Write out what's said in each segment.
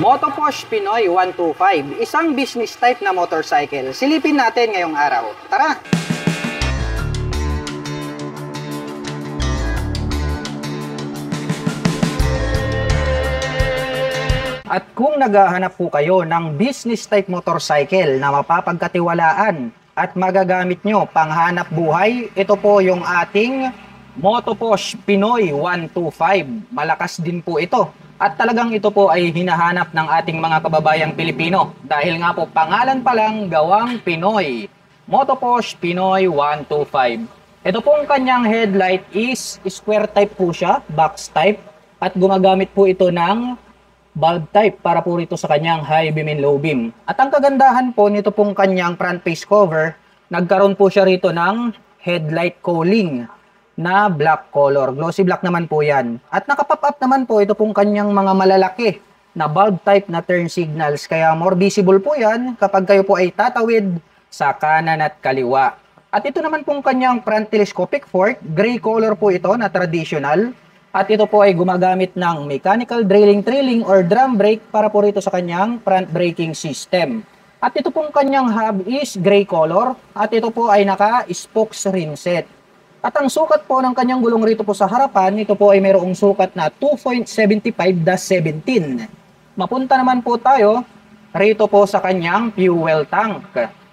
Motoposh Pinoy 125, isang business type na motorcycle. Silipin natin ngayong araw. Tara! At kung naghahanap po kayo ng business type motorcycle na mapapagkatiwalaan at magagamit nyo panghanap buhay, ito po yung ating Motoposh Pinoy 125. Malakas din po ito. At talagang ito po ay hinahanap ng ating mga kababayang Pilipino dahil nga po pangalan pa lang gawang Pinoy. Motoposh Pinoy 125. Ito pong kanyang headlight is square type po siya, box type, at gumagamit po ito ng bulb type para po rito sa kanyang high beam and low beam. At ang kagandahan po nito pong kanyang front face cover, nagkaroon po siya rito ng headlight cowling na black color. Glossy black naman po yan. At nakapop up naman po ito pong kanyang mga malalaki na bulb type na turn signals. Kaya more visible po yan kapag kayo po ay tatawid sa kanan at kaliwa. At ito naman pong kanyang front telescopic fork. Gray color po ito na traditional. At ito po ay gumagamit ng mechanical trailing or drum brake para po rito sa kanyang front braking system. At ito pong kanyang hub is gray color. At ito po ay naka-spokes rim set. At ang sukat po ng kanyang gulong rito po sa harapan, ito po ay mayroong sukat na 2.75-17. Mapunta naman po tayo rito po sa kanyang fuel tank.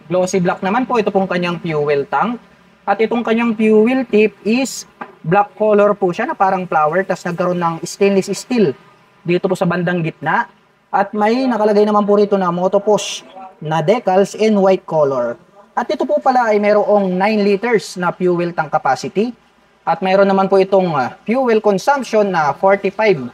Glossy black naman po ito pong kanyang fuel tank. At itong kanyang fuel tip is black color po siya na parang flower. Tapos nagkaroon ng stainless steel dito po sa bandang gitna. At may nakalagay naman po rito na Motoposh na decals in white color. At ito po pala ay mayroong 9 liters na fuel tank capacity. At mayroon naman po itong fuel consumption na 45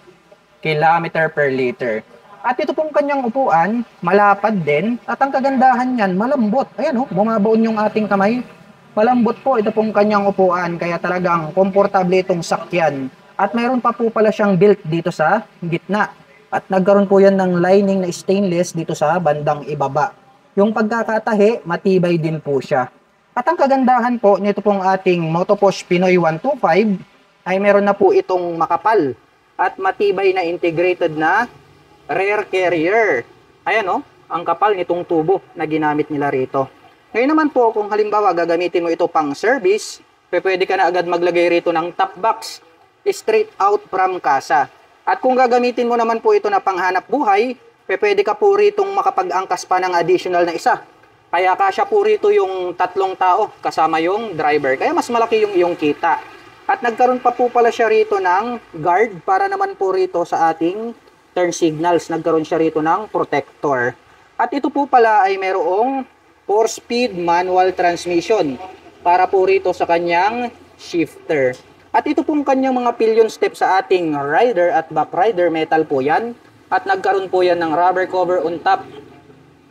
km per liter. At ito pong kanyang upuan, malapad din. At ang kagandahan niyan, malambot. Ayan o, bumabaon yung ating kamay. Malambot po ito pong kanyang upuan. Kaya talagang komportable itong sakyan. At mayroon pa po pala siyang built dito sa gitna. At nagkaroon po yan ng lining na stainless dito sa bandang ibaba. Yung pagkakatahi, matibay din po siya. At ang kagandahan po nito pong ating Motoposh Pinoy 125 ay meron na po itong makapal at matibay na integrated na rear carrier. Ayan o, ang kapal nitong tubo na ginamit nila rito. Ngayon naman po, kung halimbawa gagamitin mo ito pang service, pwede ka na agad maglagay rito ng top box straight out from casa. At kung gagamitin mo naman po ito na panghanap buhay, pwede ka po ritong makapag-angkas pa ng additional na isa. Kaya kasya po rito yung 3 tao kasama yung driver. Kaya mas malaki yung iyong kita. At nagkaroon pa po pala siya rito ng guard para naman po rito sa ating turn signals. Nagkaroon siya rito ng protector. At ito po pala ay mayroong 4-speed manual transmission para po rito sa kanyang shifter. At ito pong kanyang mga pillion step sa ating rider at back rider, metal po yan. At nagkaroon po yan ng rubber cover on top.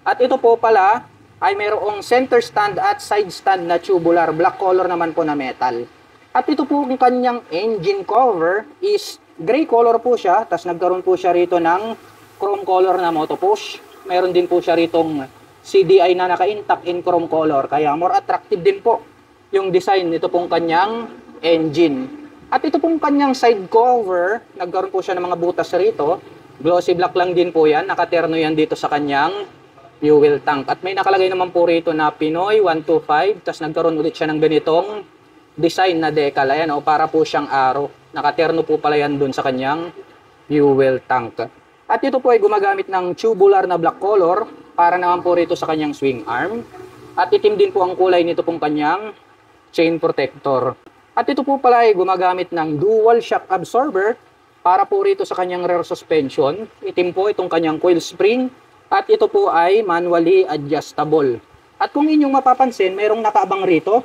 At ito po pala ay mayroong center stand at side stand na tubular. Black color naman po na metal. At ito po yung kanyang engine cover is gray color po siya. Tapos nagkaroon po siya rito ng chrome color na Motoposh. Mayroon din po siya ritong CDI na naka-intact in chrome color. Kaya more attractive din po yung design nito pong kanyang engine. At ito pong kanyang side cover, nagkaroon po siya ng mga butas rito. Glossy black lang din po yan. Nakaterno yan dito sa kanyang fuel tank. At may nakalagay naman po rito na Pinoy 125. Tapos nagkaroon ulit siya ng ganitong design na decal. Ayan o, para po siyang arrow. Nakaterno po pala yan dun sa kanyang fuel tank. At ito po ay gumagamit ng tubular na black color para naman po rito sa kanyang swing arm. At itim din po ang kulay nito pong kanyang chain protector. At ito po pala ay gumagamit ng dual shock absorber para po rito sa kanyang rear suspension. Itim po itong kanyang coil spring. At ito po ay manually adjustable. At kung inyong mapapansin, mayroong nakaabang rito.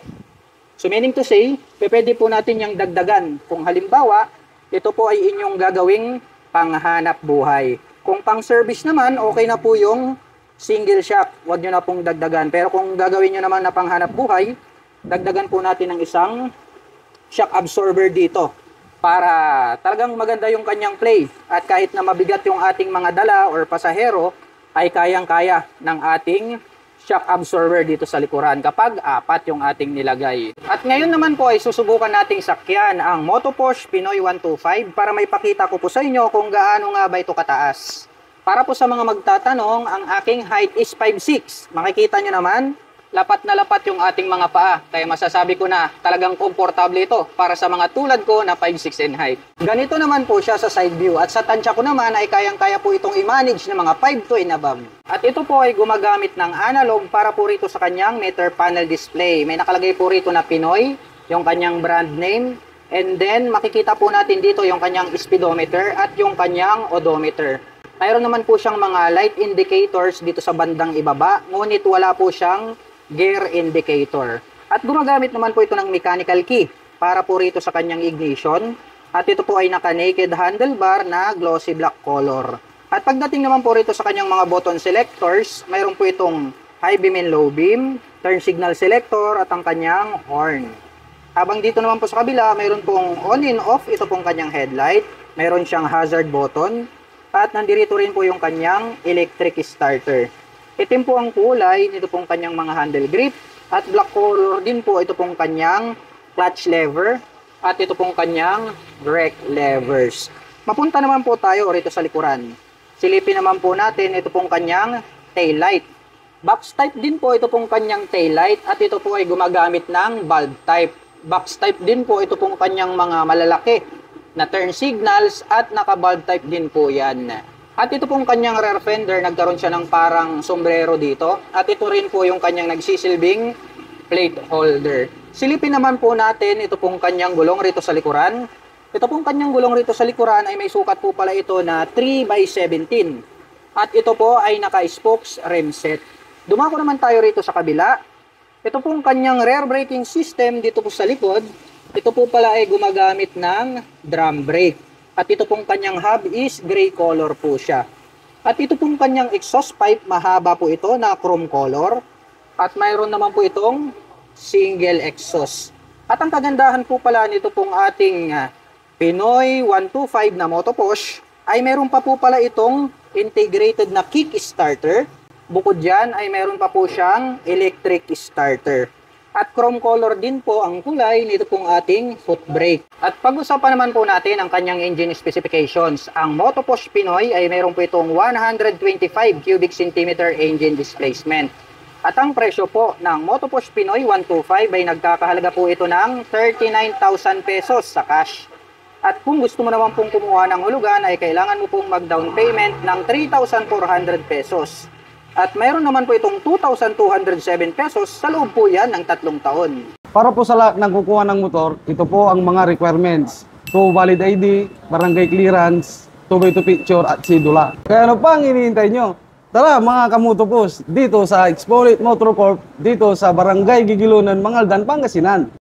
So meaning to say, pwede po natin yung dagdagan. Kung halimbawa, ito po ay inyong gagawing panghanap buhay. Kung pang service naman, okay na po yung single shock. Huwag nyo na pong dagdagan. Pero kung gagawin nyo naman na panghanap buhay, dagdagan po natin ng isang shock absorber dito. Para talagang maganda yung kanyang play. At kahit na mabigat yung ating mga dala or pasahero, ay kayang-kaya ng ating shock absorber dito sa likuran kapag 4 yung ating nilagay. At ngayon naman po ay susubukan nating sakyan ang Motoposh Pinoy 125 para may pakita ko po sa inyo kung gaano nga ba ito kataas. Para po sa mga magtatanong, ang aking height is 5'6". Makikita nyo naman, lapat na lapat yung ating mga paa. Kaya masasabi ko na talagang komportable ito para sa mga tulad ko na 5'6" in height. Ganito naman po siya sa side view. At sa tansya ko naman ay kayang-kaya po itong i-manage ng mga 5'2" and above. At ito po ay gumagamit ng analog para po rito sa kanyang meter panel display. May nakalagay po rito na Pinoy, yung kanyang brand name. And then makikita po natin dito yung kanyang speedometer at yung kanyang odometer. Mayroon naman po siyang mga light indicators dito sa bandang ibaba, ngunit wala po siyang gear indicator. At gumagamit naman po ito ng mechanical key para po rito sa kanyang ignition. At ito po ay naka-naked handlebar na glossy black color. At pagdating naman po rito sa kanyang mga button selectors, mayroon po itong high beam and low beam, turn signal selector at ang kanyang horn. Habang dito naman po sa kabila, mayroon pong on and off, ito pong kanyang headlight. Mayroon siyang hazard button. At nandito rin po yung kanyang electric starter. Itim po ang kulay nito pong kanyang mga handle grip. At black color din po ito pong kanyang clutch lever. At ito pong kanyang brake levers. Mapunta naman po tayo rito sa likuran. Silipin naman po natin ito pong kanyang tail light. Box type din po ito pong kanyang tail light. At ito po ay gumagamit ng bulb type. Box type din po ito pong kanyang mga malalaki na turn signals at naka-bulb type din po yan. At ito pong kanyang rear fender, nagkaroon siya ng parang sombrero dito. At ito rin po yung kanyang nagsisilbing plate holder. Silipin naman po natin ito pong kanyang gulong rito sa likuran. Ito pong kanyang gulong rito sa likuran ay may sukat po pala ito na 3x17. At ito po ay naka-spokes rim set. Dumako naman tayo rito sa kabila. Ito pong kanyang rear braking system dito po sa likod. Ito po pala ay gumagamit ng drum brake. At ito pong kanyang hub is gray color po siya. At ito pong kanyang exhaust pipe, mahaba po ito na chrome color. At mayroon naman po itong single exhaust. At ang kagandahan po pala nito pong ating Pinoy 125 na Motoposh ay mayroon pa po pala itong integrated na kick starter. Bukod dyan ay mayroon pa po siyang electric starter. At chrome color din po ang kulay nito pong ating foot brake. At pag-usapan naman po natin ang kanyang engine specifications. Ang Motoposh Pinoy ay mayroon po itong 125 cubic centimeter engine displacement. At ang presyo po ng Motoposh Pinoy 125 ay nagkakahalaga po ito ng 39,000 pesos sa cash. At kung gusto mo naman pong kumuha ng hulugan ay kailangan mo pong mag-down payment ng 3,400 pesos. At mayroon naman po itong 2,207 pesos sa loob po yan ng 3 taon. Para po sa lahat ng kukuha ng motor, ito po ang mga requirements. So, valid ID, barangay clearance, 2x2 picture at sidula. Kaya ano pa ang hinihintay nyo? Tara mga kamotopos, dito sa Expolite Motor Corp, dito sa Barangay Gigilunan, Mangaldan, Pangasinan.